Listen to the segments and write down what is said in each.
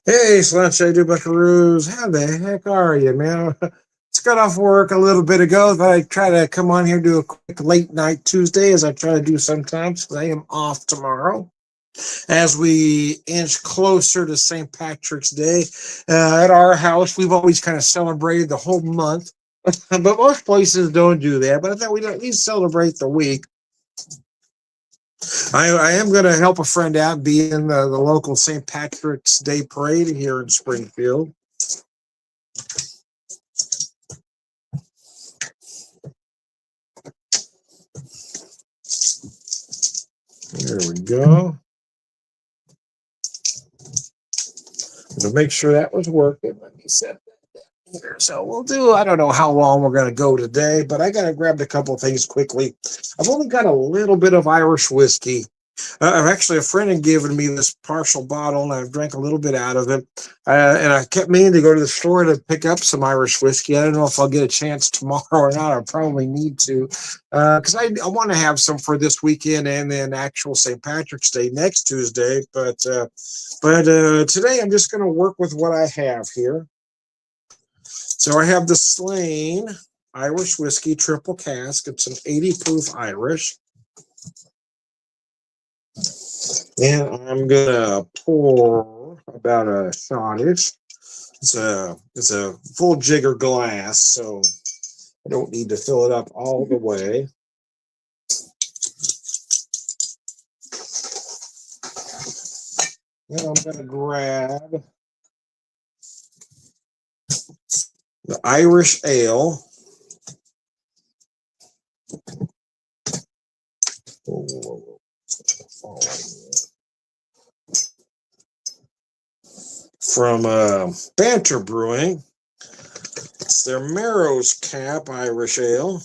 Hey, Slanche, do buckaroos. How the heck are you, man? Just got off work a little bit ago. But I try to come on here and do a quick late night Tuesday, as I try to do sometimes, because I am off tomorrow. As we inch closer to St. Patrick's Day, at our house, we've always kind of celebrated the whole month, but most places don't do that. But I thought we'd at least celebrate the week. I am going to help a friend out, be in the local St. Patrick's Day parade here in Springfield. There we go. To make sure that was working, let me set that down here. So we'll do, I don't know how long we're going to go today, but I got to grab a couple of things quickly. I've only got a little bit of Irish whiskey. Actually, a friend had given me this partial bottle, and I've drank a little bit out of it. And I kept meaning to go to the store to pick up some Irish whiskey. I don't know if I'll get a chance tomorrow or not. I probably need to, because I want to have some for this weekend and then actual St. Patrick's Day next Tuesday. But today I'm just going to work with what I have here. So I have the Slane Irish whiskey triple cask. It's an 80 proof Irish. And I'm gonna pour about a shot-ish. It's a full jigger glass, so I don't need to fill it up all the way. And I'm gonna grab the Irish ale. From Banter Brewing. It's their Marrow's Cap Irish Ale.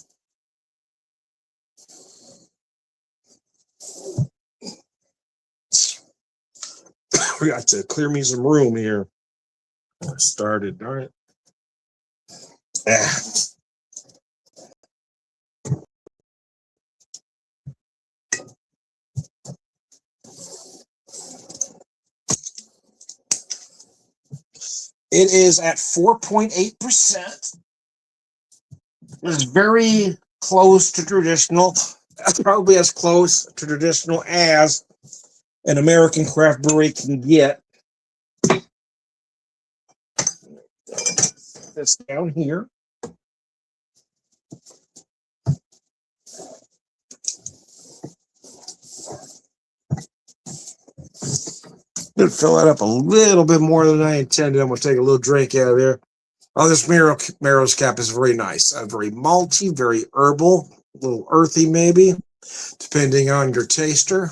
We got to clear me some room here. I started, darn it. It is at 4.8%. It's very close to traditional. Probably as close to traditional as an American craft brewery can get. This down here. Gonna fill that up a little bit more than I intended. I'm gonna take a little drink out of there. Oh, this Marrow's Cap is very nice. Very malty, very herbal, a little earthy maybe, depending on your taster.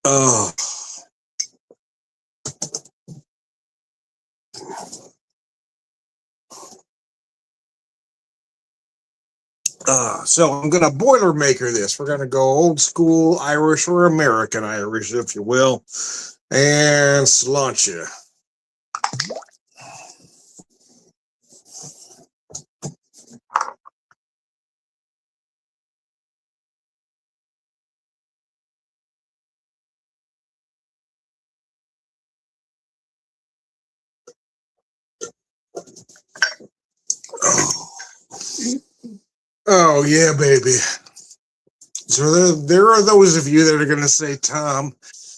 Oh. So I'm going to Boilermaker this. We're going to go old school Irish or American Irish, if you will, and sláinte. Oh, yeah, baby. So there are those of you that are going to say, Tom,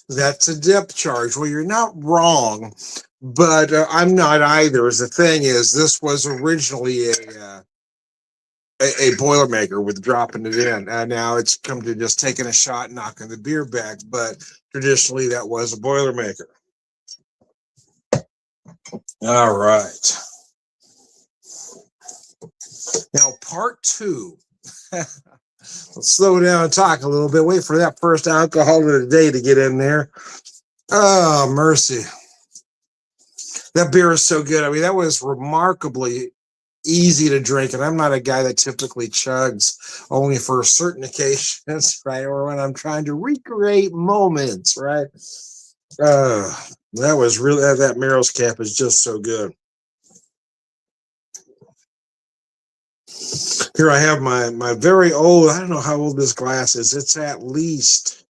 that's a depth charge. Well, you're not wrong, but I'm not either. As the thing is, this was originally a Boilermaker with dropping it in. And now it's come to just taking a shot and knocking the beer back. But traditionally, that was a Boilermaker. All right. Now, part two. Let's slow down and talk a little bit. Wait for that first alcohol of the day to get in there. Oh, mercy. That beer is so good. I mean, that was remarkably easy to drink. And I'm not a guy that typically chugs, only for certain occasions, right? Or when I'm trying to recreate moments, right? That was really, that Marrow's Cap is just so good. Here I have my very old, I don't know how old this glass is. It's at least,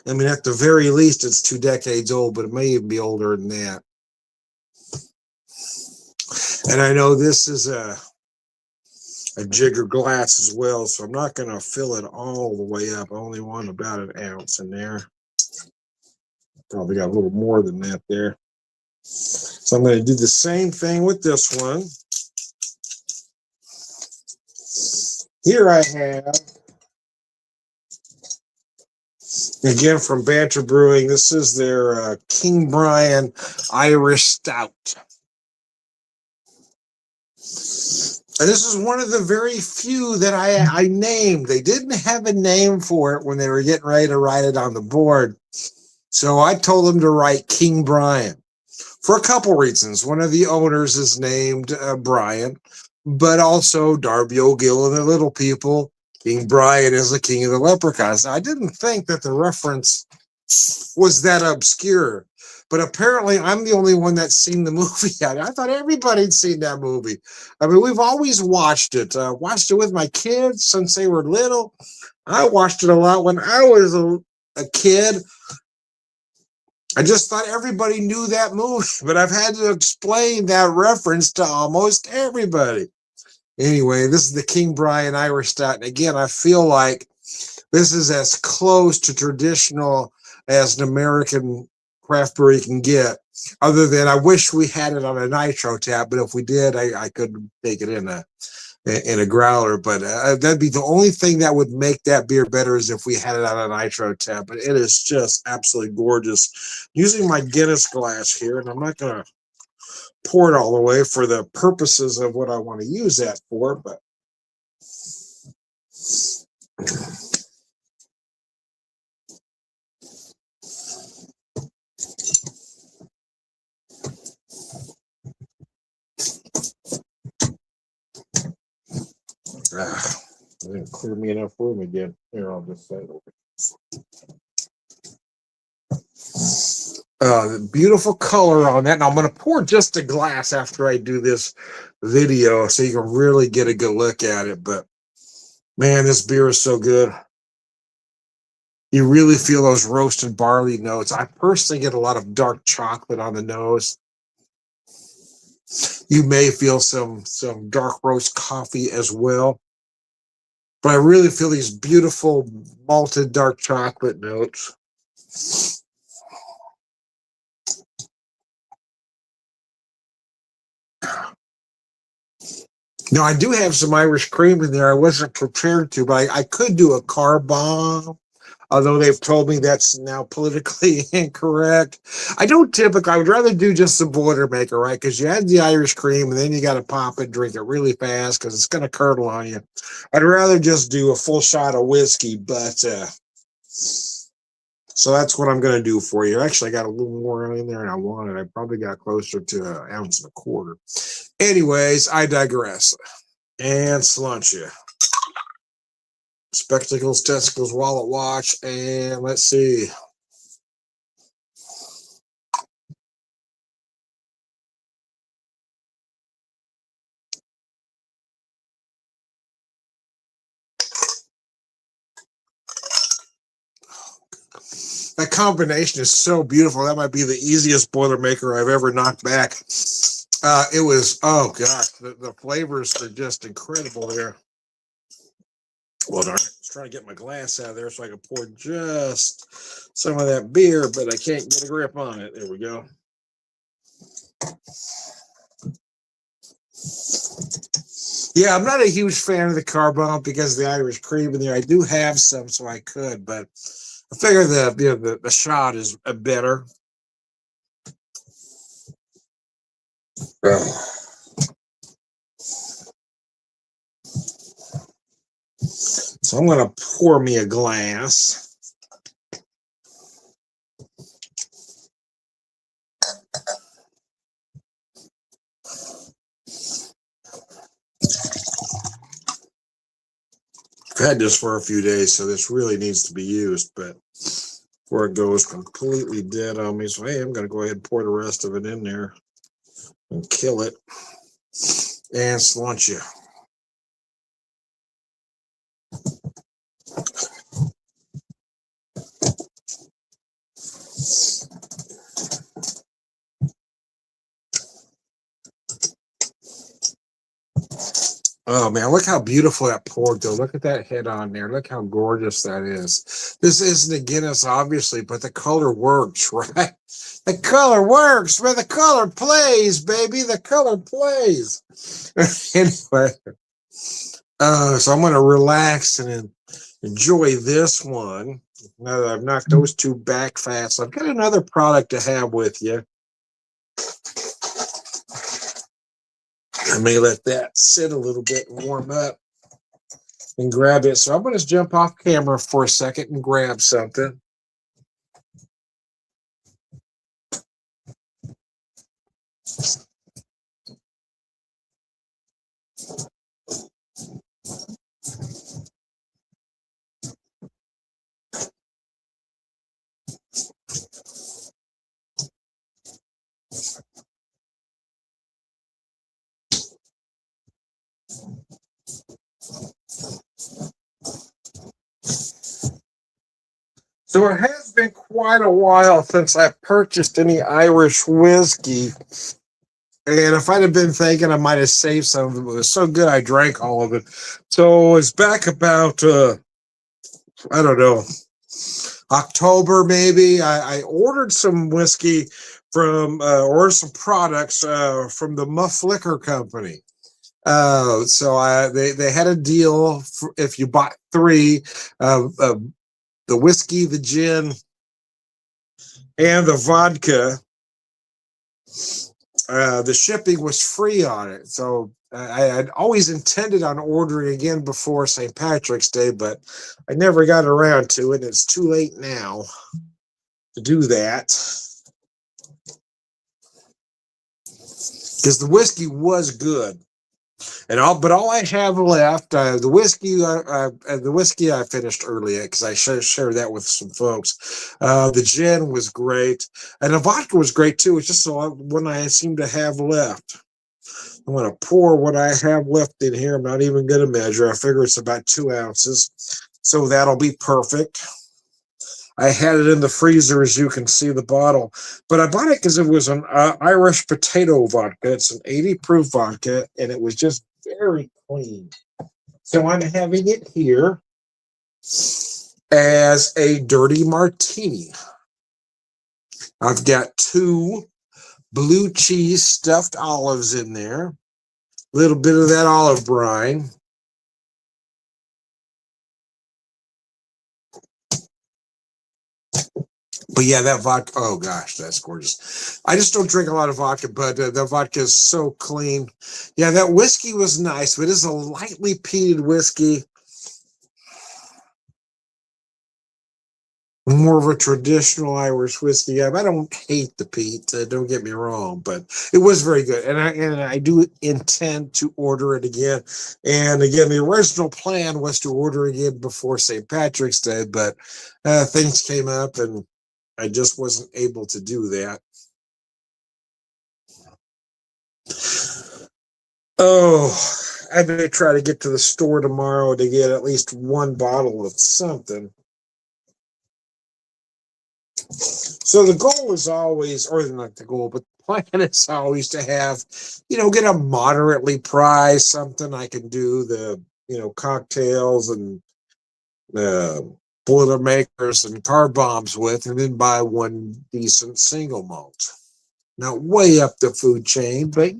I mean, at the very least, it's 2 decades old, but it may even be older than that. And I know this is a jigger glass as well, so I'm not going to fill it all the way up. I only want about an ounce in there. Probably got a little more than that there. So I'm going to do the same thing with this one. Here I have, again from Banter Brewing, this is their King Brian Irish Stout. And this is one of the very few that I named. They didn't have a name for it when they were getting ready to write it on the board. So I told them to write King Brian for a couple reasons. One of the owners is named Brian, but also Darby O'Gill and the Little People. King Brian is the king of the leprechauns. Now, I didn't think that the reference was that obscure, but apparently I'm the only one that's seen the movie yet. I thought everybody'd seen that movie. I mean, we've always watched it. Watched it with my kids since they were little. I watched it a lot when I was a kid. I just thought everybody knew that movie, but I've had to explain that reference to almost everybody. Anyway, this is the King Brian Irish Stout. And again, I feel like this is as close to traditional as an American craft brewery can get. Other than I wish we had it on a nitro tap, but if we did, I could take it in a growler. But that'd be the only thing that would make that beer better is if we had it on a nitro tap. But it is just absolutely gorgeous. Using my Guinness glass here, and I'm not going to pour it all the way for the purposes of what I want to use that for, but it didn't clear me enough room again. Here, I'll just say it over. The beautiful color on that. And I'm going to pour just a glass after I do this video so you can really get a good look at it. But man, this beer is so good. You really feel those roasted barley notes. I personally get a lot of dark chocolate on the nose. You may feel some dark roast coffee as well. But I really feel these beautiful malted dark chocolate notes. Now, I do have some Irish cream in there. I wasn't prepared to, but I could do a car bomb, although they've told me that's now politically incorrect. I would rather do just the Boilermaker, right? Because you add the Irish cream, and then you got to pop it, drink it really fast, because it's going to curdle on you. I'd rather just do a full shot of whiskey, but so that's what I'm going to do for you. Actually, I got a little more in there than I wanted. I probably got closer to 1.25 ounces. Anyways, I digress. And Cilantro. Spectacles, testicles, wallet, watch, and let's see. That combination is so beautiful. That might be the easiest Boilermaker I've ever knocked back. It was, oh gosh, the flavors are just incredible there. Well, darn it. I was trying to get my glass out of there so I can pour just some of that beer, but I can't get a grip on it. There we go. Yeah, I'm not a huge fan of the car bomb because of the Irish cream in there. I do have some, so I could, but I figure the shot is better. So I'm going to pour me a glass. I've had this for a few days, so this really needs to be used, but before it goes completely dead on me, so hey, I'm going to go ahead and pour the rest of it in there and kill it. And cilantro. Oh man, look how beautiful that poured though. Look at that head on there. Look how gorgeous that is. This isn't a Guinness, obviously, but the color works, right? The color works, man. The color plays, baby. The color plays. Anyway, so I'm gonna relax and enjoy this one. Now that I've knocked those two back fast, I've got another product to have with you. I may let that sit a little bit and warm up and grab it. So I'm going to jump off camera for a second and grab something. So it has been quite a while since I purchased any Irish whiskey. And if I'd have been thinking, I might have saved some of it. It was so good, I drank all of it. So it's back about, I don't know, October maybe. I ordered some whiskey from, or some products from the Muff Liquor Company. They had a deal for if you bought three, the whiskey, the gin, and the vodka. The shipping was free on it. So I had always intended on ordering again before St. Patrick's Day, but I never got around to it. It's too late now to do that. Because the whiskey was good. But all I have left, the whiskey I finished earlier because I shared that with some folks. The gin was great, and the vodka was great too. It's just the one I seem to have left. I'm going to pour what I have left in here. I'm not even going to measure. I figure it's about 2 ounces, so that'll be perfect. I had it in the freezer, as you can see the bottle, but I bought it because it was an Irish potato vodka. It's an 80 proof vodka, and it was just very clean. So I'm having it here as a dirty martini. I've got 2 blue cheese stuffed olives in there, a little bit of that olive brine. But yeah, that vodka, oh gosh, that's gorgeous. I just don't drink a lot of vodka, but the vodka is so clean. Yeah, that whiskey was nice, but it's a lightly peated whiskey. More of a traditional Irish whiskey. I don't hate the peat, don't get me wrong, but it was very good. And I do intend to order it again. And again, the original plan was to order again before St. Patrick's Day, but things came up and I just wasn't able to do that. Oh, I may try to get to the store tomorrow to get at least 1 bottle of something. So the goal is always, or not the goal, but the plan is always to have, get a moderately priced something I can do the, cocktails and Boilermakers and car bombs with, and then buy 1 decent single malt. Not way up the food chain, but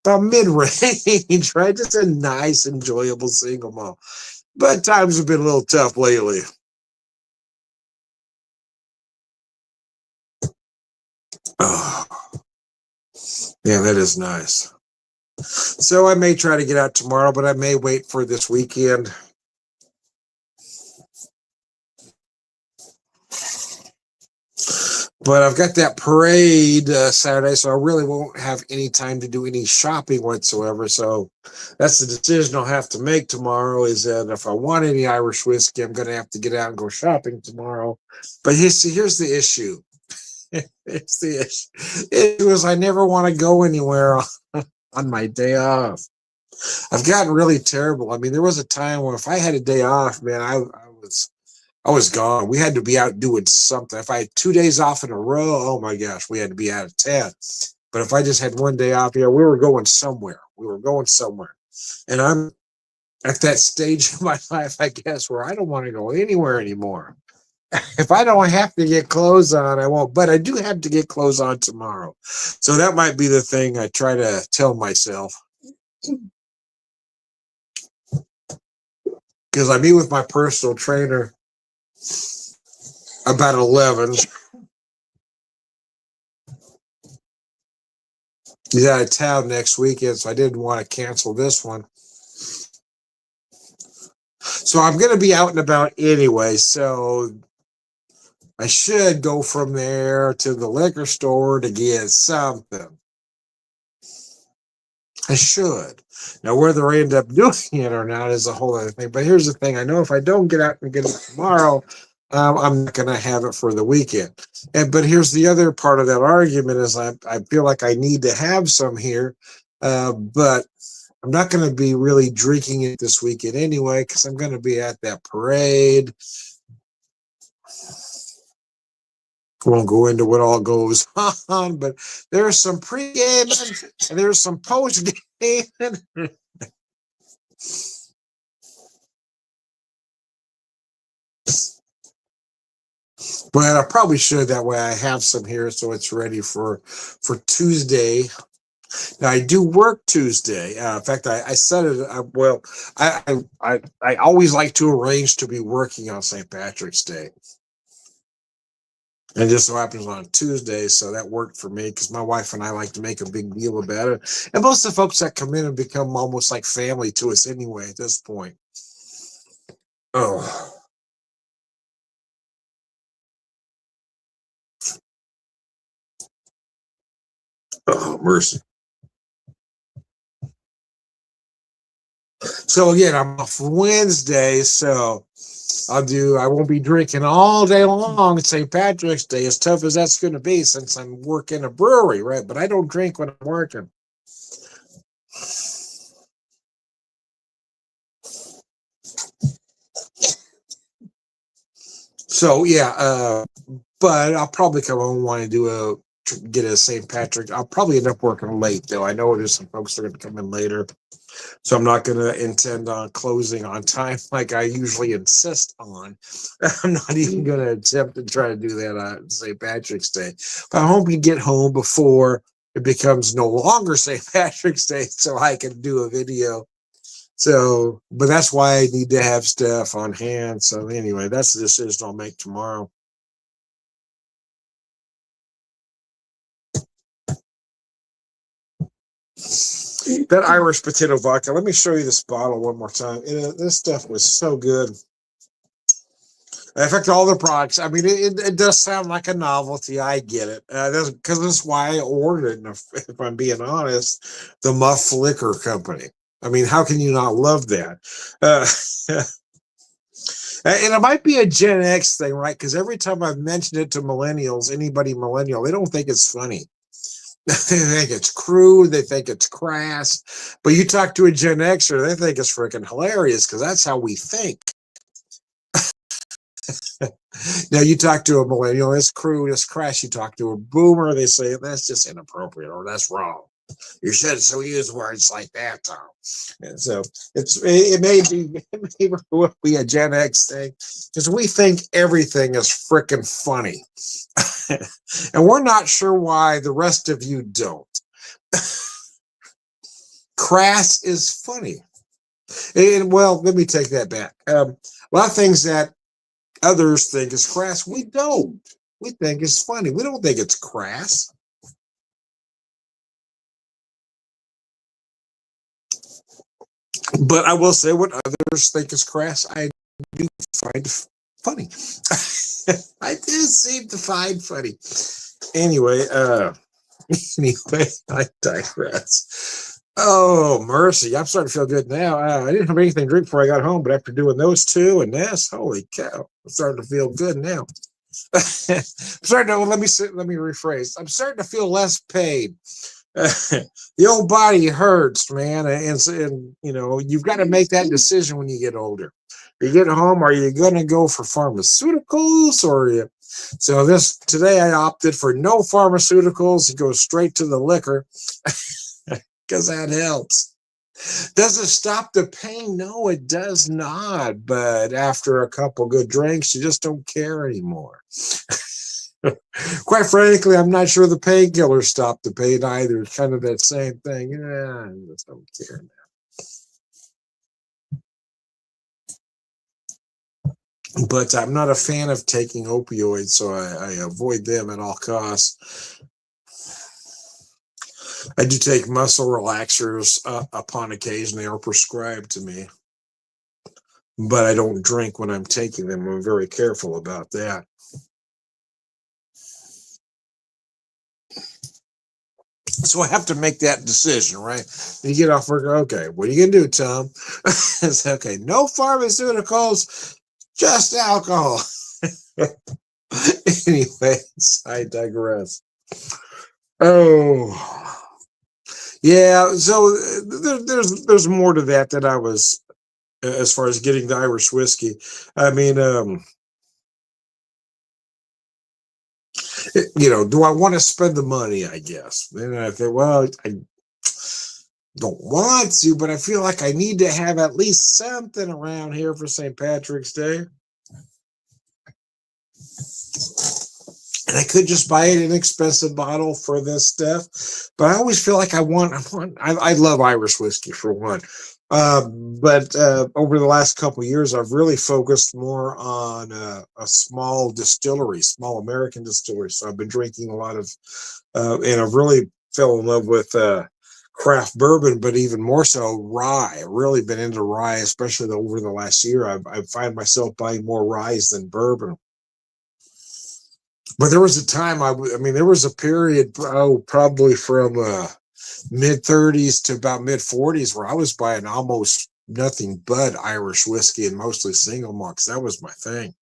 about mid-range, right? Just a nice, enjoyable single malt. But times have been a little tough lately. Oh, yeah, that is nice. So I may try to get out tomorrow, but I may wait for this weekend. But I've got that parade Saturday, so I really won't have any time to do any shopping whatsoever. So that's the decision I'll have to make tomorrow, is that if I want any Irish whiskey, I'm going to have to get out and go shopping tomorrow. But here's the issue. It's the issue is I never want to go anywhere on my day off. I've gotten really terrible. I mean, there was a time where if I had a day off, man, I was gone. We had to be out doing something. If I had 2 days off in a row, oh my gosh, we had to be out of town. But if I just had one day off, yeah, we were going somewhere. We were going somewhere. And I'm at that stage of my life, I guess, where I don't want to go anywhere anymore. If I don't have to get clothes on, I won't. But I do have to get clothes on tomorrow. So that might be the thing I try to tell myself. Because I meet with my personal trainer about 11. He's out of town next weekend, so I didn't want to cancel this one. So I'm going to be out and about anyway, so I should go from there to the liquor store to get something. I should. Now, whether I end up doing it or not is a whole other thing. But here's the thing. I know if I don't get out and get it tomorrow, I'm not going to have it for the weekend. But here's the other part of that argument is I feel like I need to have some here, but I'm not going to be really drinking it this weekend anyway because I'm going to be at that parade. Won't go into what all goes on, but there's some pre-game and there's some post-game. But I probably should. That way I have some here so it's ready for Tuesday. Now I do work Tuesday. In fact, I said it. I always like to arrange to be working on St. Patrick's Day. And it just so happens on Tuesday, so that worked for me because my wife and I like to make a big deal about it. And most of the folks that come in have become almost like family to us anyway at this point. Oh. Oh, mercy. So again, I'm off Wednesday, so I won't be drinking all day long at St. Patrick's Day, as tough as that's going to be since I'm working a brewery, right? But I don't drink when I'm working. So yeah, but I'll probably come home and want to get a St. Patrick. I'll probably end up working late though. I know there's some folks that are going to come in later. So I'm not going to intend on closing on time like I usually insist on. I'm not even going to attempt to try to do that on St. Patrick's Day. But I hope you get home before it becomes no longer St. Patrick's Day so I can do a video. So, but that's why I need to have stuff on hand. So anyway, that's the decision I'll make tomorrow. That Irish potato vodka. Let me show you this bottle one more time. This stuff was so good. In fact, all the products. I mean, it does sound like a novelty. I get it. Because that's why I ordered it. If I'm being honest, the Muff Liquor Company. I mean, how can you not love that? And it might be a Gen X thing, right? Because every time I've mentioned it to millennials, anybody millennial, they don't think it's funny. They think it's crude. They think it's crass. But you talk to a Gen Xer, they think it's freaking hilarious because that's how we think. Now, you talk to a millennial, it's crude, it's crass. You talk to a boomer, they say that's just inappropriate or that's wrong. You should so use words like that, Tom. And so it may be a Gen X thing because we think everything is freaking funny. And we're not sure why the rest of you don't. Crass is funny. And well, let me take that back. A lot of things that others think is crass, we don't. We think it's funny. We don't think it's crass. But I will say what others think is crass, I do find funny. I do seem to find funny. Anyway, I digress. Oh, mercy. I'm starting to feel good now. I didn't have anything to drink before I got home, but after doing those two and this, holy cow, I'm starting to feel good now. I'm starting to, let me rephrase. I'm starting to feel less pain. The old body hurts, man, and you know you've got to make that decision when you get older. You get home, are you going to go for pharmaceuticals or you? So this today I opted for no pharmaceuticals. It goes straight to the liquor because that helps. Does it stop the pain? No, it does not. But after a couple good drinks, you just don't care anymore. Quite frankly, I'm not sure the painkillers stop the pain either. It's kind of that same thing. Yeah, I just don't care now. But I'm not a fan of taking opioids, so I avoid them at all costs. I do take muscle relaxers upon occasion. They are prescribed to me, but I don't drink when I'm taking them. I'm very careful about that. So I have to make that decision, right? You get off work, okay, what are you gonna do, Tom? It's okay, no pharmaceuticals, just alcohol. Anyways, I digress. Oh, yeah. So there's more to that I was as far as getting the Irish whiskey. I mean, you know, do I want to spend the money? I guess. And I think, well, I don't want to, but I feel like I need to have at least something around here for St. Patrick's Day. And I could just buy an inexpensive bottle for this stuff, but I always feel like I love Irish whiskey for one. But over the last couple of years, I've really focused more on a small distillery, small American distillery. So I've been drinking a lot of, and I've really fell in love with craft bourbon, but even more so rye. I've really been into rye, especially over the last year. I find myself buying more rye than bourbon. But there was a time I mean, there was a period, probably from mid 30s to about mid 40s where I was buying almost nothing but Irish whiskey and mostly single malt. That was my thing.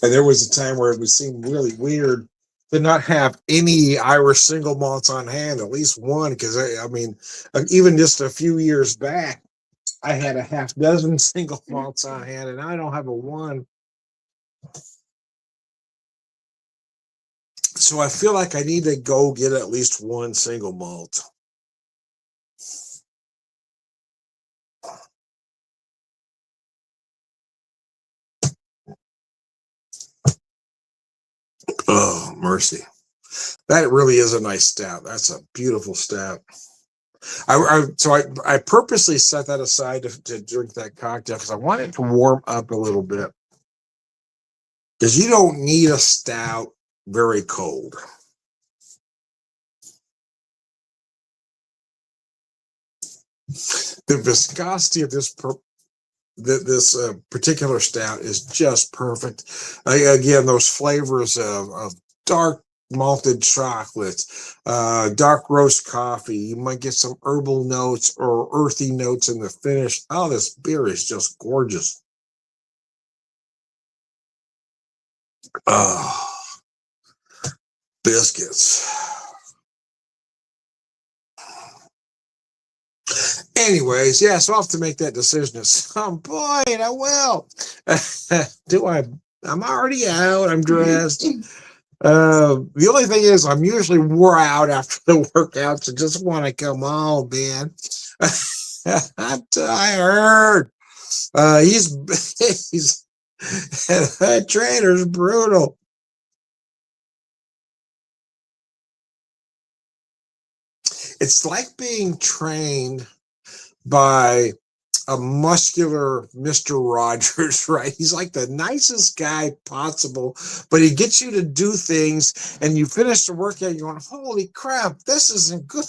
And there was a time where it would seem really weird to not have any Irish single malts on hand, at least one, because I mean, even just a few years back, I had a half dozen single malts on hand, and I don't have a one. So I feel like I need to go get at least one single malt. Oh, mercy. That really is a nice stout. That's a beautiful stout. I purposely set that aside to drink that cocktail because I want it to warm up a little bit. Because you don't need a stout very cold. The viscosity of this particular stout is just perfect. Again, those flavors of dark malted chocolates, dark roast coffee. You might get some herbal notes or earthy notes in the finish. Oh, this beer is just gorgeous. Oh, biscuits. Anyways, yeah, so I'll have to make that decision at some point. I will. Do I? I'm already out. I'm dressed. The only thing is, I'm usually wore out after the workouts and just want to come home, man. I'm tired. He's he's that trainer's brutal. It's like being trained by a muscular Mr. Rogers, right? He's like the nicest guy possible, but he gets you to do things and you finish the workout, you're going, holy crap, this isn't good.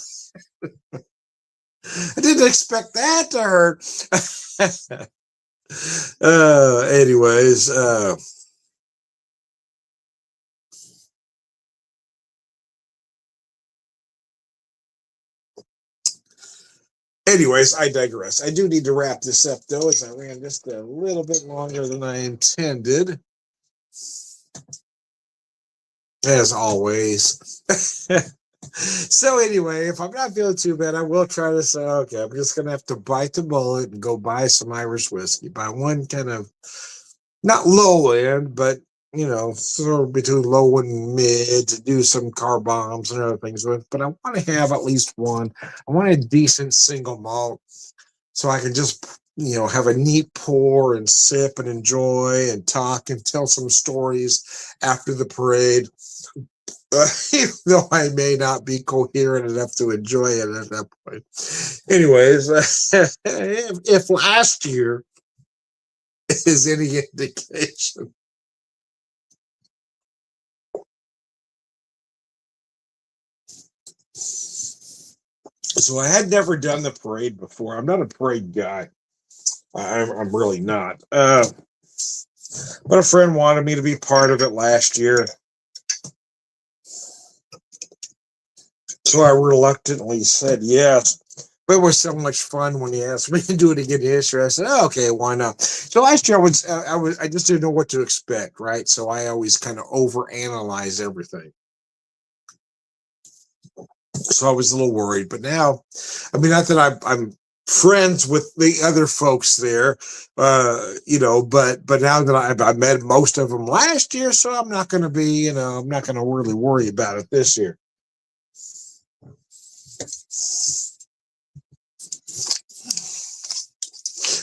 I didn't expect that to hurt. Anyways, Anyways, I digress. I do need to wrap this up, though, as I ran just a little bit longer than I intended, as always. So anyway, if I'm not feeling too bad, I will try to say, okay, I'm just going to have to bite the bullet and go buy some Irish whiskey. Buy one kind of, not low end, but, sort of between low and mid to do some car bombs and other things with. But I want to have at least one. I want a decent single malt so I can just, have a neat pour and sip and enjoy and talk and tell some stories after the parade. Even though I may not be coherent enough to enjoy it at that point. Anyways, if last year is any indication, so I had never done the parade before. I'm not a parade guy. I'm really not. But a friend wanted me to be part of it last year. So I reluctantly said yes. But it was so much fun when he asked me to do it again this year. I said, oh, okay, why not? So last year I just didn't know what to expect, right? So I always kind of overanalyze everything. So I was a little worried. But now, not that I'm friends with the other folks there, but now that I met most of them last year, so I'm not going to be, I'm not going to really worry about it this year.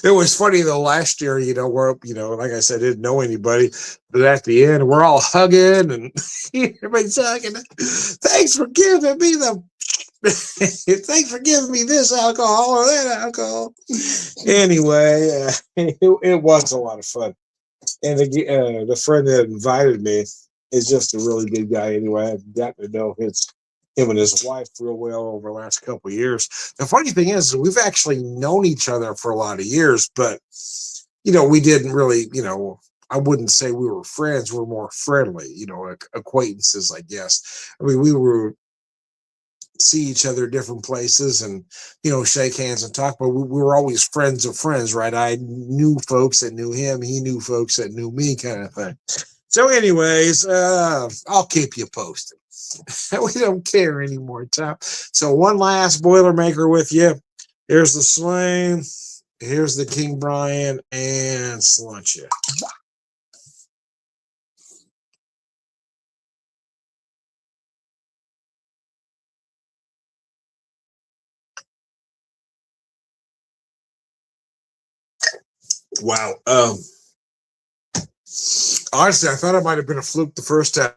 It was funny though, last year, we're, like I said, I didn't know anybody, but at the end, we're all hugging and everybody's hugging. Thanks for giving me thanks for giving me this alcohol or that alcohol. Anyway, it was a lot of fun. And the friend that invited me is just a really good guy. Anyway, I've gotten to know him and his wife real well over the last couple of years. The funny thing is, we've actually known each other for a lot of years, but we didn't really, I wouldn't say we were friends. We're more friendly, acquaintances, I guess. We were see each other at different places and shake hands and talk, but we were always friends of friends, right? I knew folks that knew him, he knew folks that knew me, kind of thing. So anyways, I'll keep you posted. We don't care anymore, Tom. So one last Boilermaker with you. Here's the Slane, here's the King Brian, and Slunch it. Wow. Honestly, I thought it might have been a fluke the first time,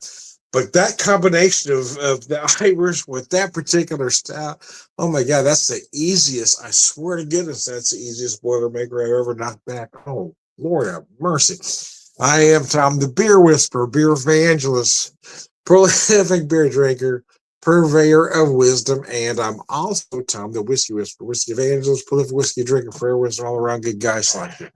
but that combination of the Irish with that particular style, oh my God, that's the easiest. I swear to goodness, that's the easiest Boilermaker I've ever knocked back. Oh, Lord have mercy. I am Tom, the beer whisperer, beer evangelist, prolific beer drinker, purveyor of wisdom, and I'm also Tom, the whiskey whisperer, whiskey evangelist, prolific whiskey drinker, prayer wisdom, all around good guys like you.